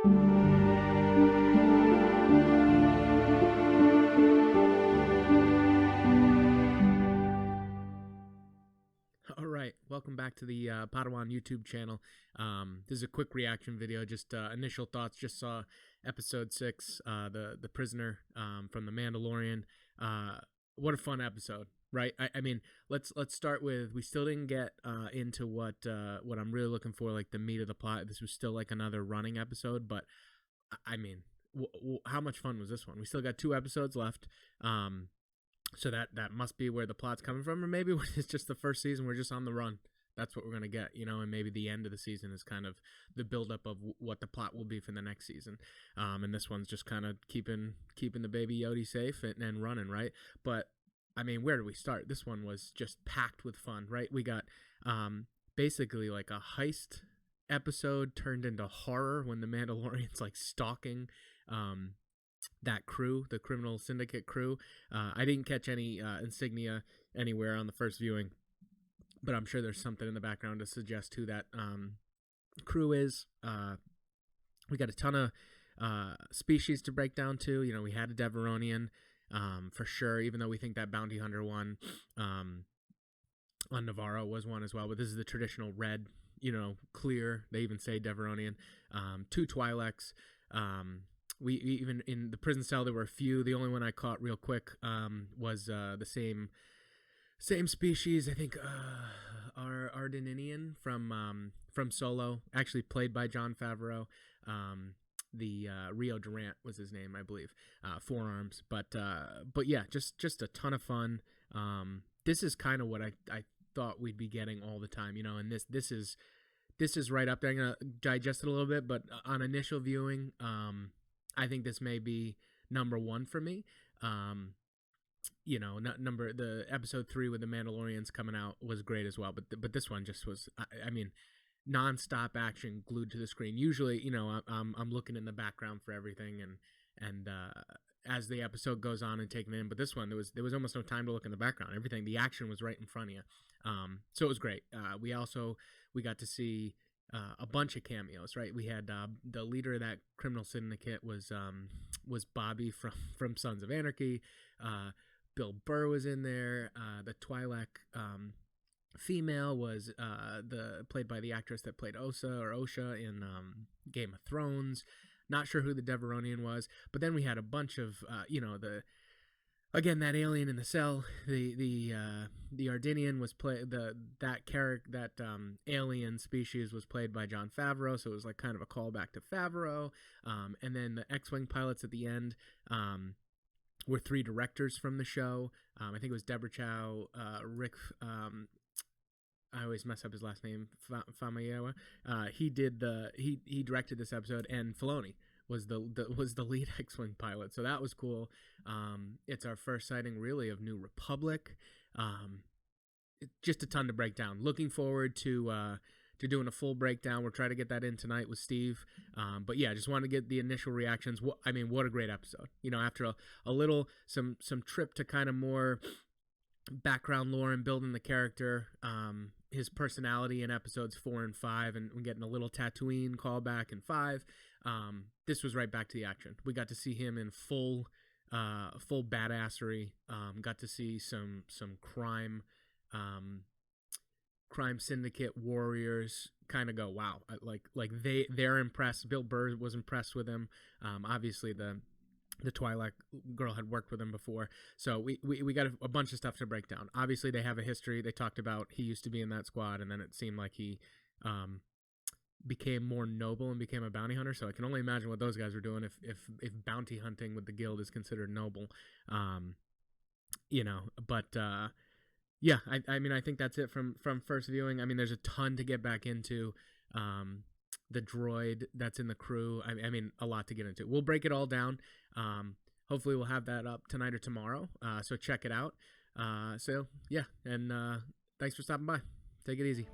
All right, welcome back to the Padawan YouTube channel. This is a quick reaction video, just initial thoughts. Just saw episode 6, the prisoner from the Mandalorian. What a fun episode, right? I mean, let's start with, we still didn't get into what I'm really looking for, like the meat of the plot. This was still like another running episode, but I mean, how much fun was this one? We still got 2 episodes left. So that must be where the plot's coming from, or maybe when it's just the first season, we're just on the run. That's what we're gonna get, and maybe the end of the season is kind of the buildup of what the plot will be for the next season. And this one's just kind of keeping the baby Yodi safe and running, right? But I mean, where do we start? This one was just packed with fun, right? We got basically like a heist episode turned into horror when the Mandalorian's like stalking that crew, the criminal syndicate crew. I didn't catch any insignia anywhere on the first viewing, but I'm sure there's something in the background to suggest who that crew is. We got a ton of species to break down too. We had a Deveronian for sure, even though we think that bounty hunter one on Navarro was one as well. But this is the traditional red, clear. They even say Deveronian. 2 Twi'leks. We even in the prison cell there were a few. The only one I caught real quick was the same species. I think Ardenian from Solo, actually played by Jon Favreau. The Rio Durant was his name, I believe. Forearms, but yeah, just a ton of fun. This is kind of what I thought we'd be getting all the time, and this is right up there. I'm gonna digest it a little bit, but on initial viewing, I think this may be number 1 for me. The episode 3 with the Mandalorians coming out was great as well, but this one just was, I mean, nonstop action, glued to the screen. Usually, I'm looking in the background for everything, and as the episode goes on and taking it in, but this one there was almost no time to look in the background. Everything, the action was right in front of you. So it was great. We got to see a bunch of cameos, right? We had the leader of that criminal syndicate was Bobby from Sons of Anarchy. Bill Burr was in there. The Twi'lek female was played by the actress that played Osha in Game of Thrones. Not sure who the Deveronian was, but then we had a bunch of again, that alien in the cell, the Ardenian was that alien species was played by Jon Favreau, so it was like kind of a callback to Favreau. And then the X-Wing pilots at the end were 3 directors from the show. I think it was Deborah Chow, Rick. I always mess up his last name, Famuyiwa. He directed this episode, and Filoni was the lead X-Wing pilot, so that was cool. It's our first sighting really of New Republic. Just a ton to break down. Looking forward to doing a full breakdown. We'll try to get that in tonight with Steve. But yeah, just want to get the initial reactions. I mean, what a great episode. After a little some trip to kind of more background lore and building the character, his personality in episodes 4 and 5, and we're getting a little Tatooine callback in 5. This was right back to the action. We got to see him in full badassery. Got to see some crime syndicate warriors kind of go, wow, like they're impressed. Bill Burr was impressed with him. Obviously the Twi'lek girl had worked with him before, so we got a bunch of stuff to break down. Obviously they have a history. They talked about he used to be in that squad, and then it seemed like he became more noble and became a bounty hunter. So I can only imagine what those guys were doing if bounty hunting with the guild is considered noble. But yeah, I mean, I think that's it from first viewing. I mean, there's a ton to get back into. The droid that's in the crew. I mean, a lot to get into. We'll break it all down. Hopefully we'll have that up tonight or tomorrow. So check it out. So yeah, and thanks for stopping by. Take it easy.